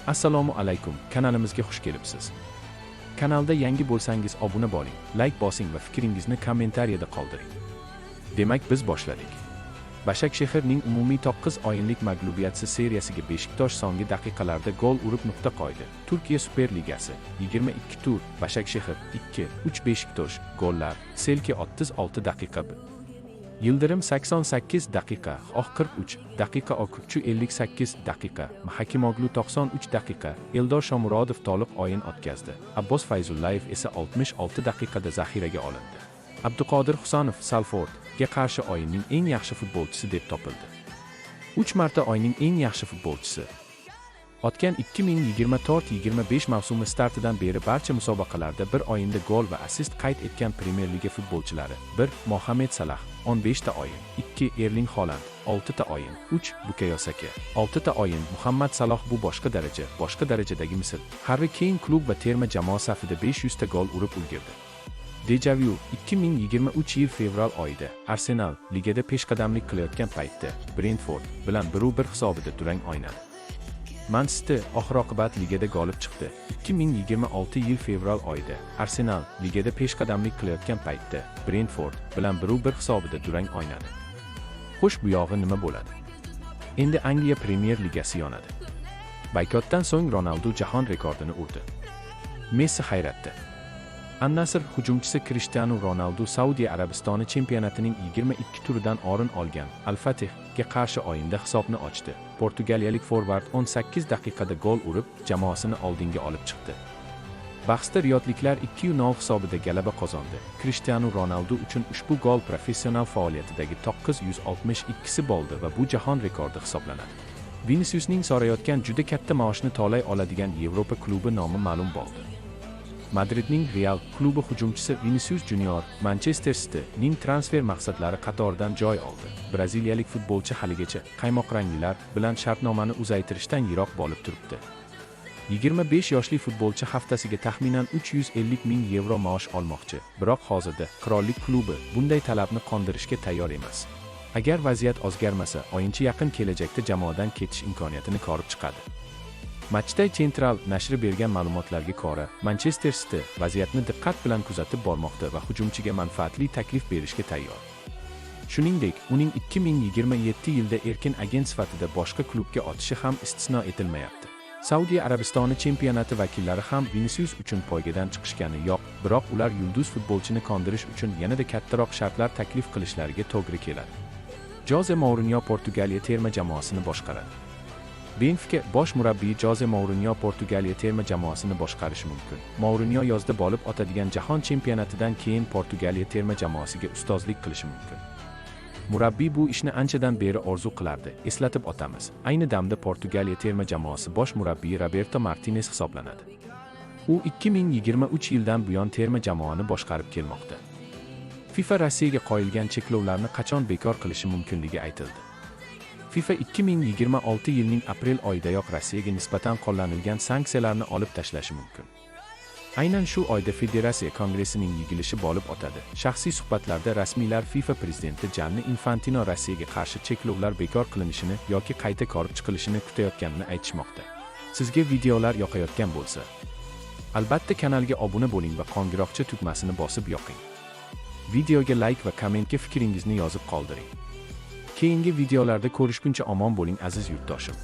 Assalomu alaykum, kanalimizga xush kelibsiz. Kanalda yangi bo'lsangiz obuna bo'ling, like bosing va fikringizni kommentariyada qoldiring. Demak, biz boshladik. Başakşehirning umumiy 9 o'yinlik mag'lubiyatsiz seriyasiga Beşiktaş so'nggi daqiqalarda gol urib nuqta qo'ydi. Turkiya Super Ligasi 22 tur, Başakşehir 2-3 Beşiktaş gollar, Selke 36 daqiqa. Yildirim 88 daqiqa, Oq 43 daqiqa, Okupchu 58 daqiqa, Mahakimoglu 93 daqiqa, Eldor Shomurodov to'liq o'yin o'tkazdi. Abbos Fayzullayev esa 66 daqiqada zaxiraga olindi. Abduqodir Husanov Salfordga qarshi o'yinning eng yaxshi futbolchisi deb topildi. 3 marta o'yinning eng yaxshi futbolchisi. O'tgan 2024-25 mavsumi startidan beri barcha musobaqalarda bir o'yinda gol va assist qayd etgan Premyer Liga futbolchilari: 1. Mohamed Salah 15 ta o'yin, 2. Erling Haaland 6 ta o'yin, 3. Bukayo Saka 6 ta o'yin. Muhammad Salah bu boshqa darajadagi misl. Harry Kane klub va terma jamoa safida 500 ta gol urib ulgurdi. Deja vu 2023 yil fevral oyida Arsenal ligada peshqadamlik qilayotgan paytda Brentford bilan 1-1 hisobida durang o'ynadi. Man City oxir-oqibat ligada g'olib chiqdi. 2026 yil fevral oyida Arsenal ligada peshqadamlik qilayotgan paytda Brentford bilan 1-1 hisobida durang o'ynadi. Xo'sh, bu yog'i nima bo'ladi? Endi Angliya Premyer Ligasi yonadi. Boykotdan so'ng Ronaldo jahon rekordini urdi. Messi hayratda. An-Nasr hujumchisi Cristiano Ronaldo Saudiya Arabistoni chempionatining 22 turidan o'rin olgan Al-Fatihga qarshi o'yinda hisobni ochdi. Portugaliyalik forvard 18 daqiqada gol urib, jamoasini oldinga olib chiqdi. Bahsda riyodliklar 2-0 hisobida g'alaba qozondi. Cristiano Ronaldo uchun ushbu gol professional faoliyatidagi 962si bo'ldi va bu jahon rekordi hisoblanadi. Viniciusning so'rayotgan juda katta maoshni to'lay oladigan Yevropa klubi nomi ma'lum bo'ldi. Madridning Real klubi hujumchisi Vinicius Junior Manchester City'ning transfer maqsadlari qatoridan joy oldi. Braziliyalik futbolchi haligacha qaymoq ranglilar bilan shartnomani uzaytirishdan yiroq bo'lib turibdi. 25 yoshli futbolchi haftasiga taxminan 350 ming yevro maosh olmoqchi, biroq hozirda qirollik klubi bunday talabni qondirishga tayyor emas. Agar vaziyat o'zgarmasa, o'yinchi yaqin kelajakda jamoadan ketish imkoniyatini ko'rib chiqadi. Matchday Central nashri bergan ma'lumotlarga ko'ra, Manchester City vaziyatni diqqat bilan kuzatib bormoqda va hujumchiga manfaatli taklif berishga tayyor. Shuningdek, uning 2027 yilda erkin agent sifatida boshqa klubga o'tishi ham istisno etilmayapti. Saudiya Arabistoni chempionati vakillari ham Vinicius uchun poygadan chiqishgani yo'q, biroq ular yulduz futbolchini qondirish uchun yanada kattaroq shartlar taklif qilishlariga to'g'ri keladi. Jose Mourinho Portugaliya terma jamoasini boshqaradi. Benfica bosh murabbiyi Jose Mourinho Portugaliya terma jamoasini boshqarishi mumkin. Mourinho yozda bo'lib o'tadigan jahon chempionatidan keyin Portugaliya terma jamoasiga ustozlik qilishi mumkin. Murabbiy bu ishni anchadan beri orzu qilardi. Eslatib o'tamiz, ayni damda Portugaliya terma jamoasi bosh murabbiyi Roberto Martinez hisoblanadi. U 2023 yildan buyon terma jamoani boshqarib kelmoqda. FIFA Rossiyaga qo'yilgan cheklovlarni qachon bekor qilishi mumkinligi aytildi. FIFA 2026 yilning aprel oyidayoq Rossiyaga nisbatan qo'llanilgan sanksiyalarni olib tashlashi mumkin. Aynan shu oyda Federatsiya kongressining yig'ilishi bo'lib o'tadi. Shaxsiy suhbatlarda rasmiylar FIFA prezidenti Gianni Infantino Rossiyaga qarshi cheklovlar bekor qilinishini yoki qayta ko'rib chiqilishini kutayotganini aytishmoqda. Sizga videolar yoqayotgan bo'lsa, albatta kanalga obuna bo'ling va qo'ng'iroqcha tugmasini bosib yoqing. Videoga like va kommentga fikringizni yozib qoldiring. Keyingi videolarda ko'rishguncha omon bo'ling aziz yurtdoshim.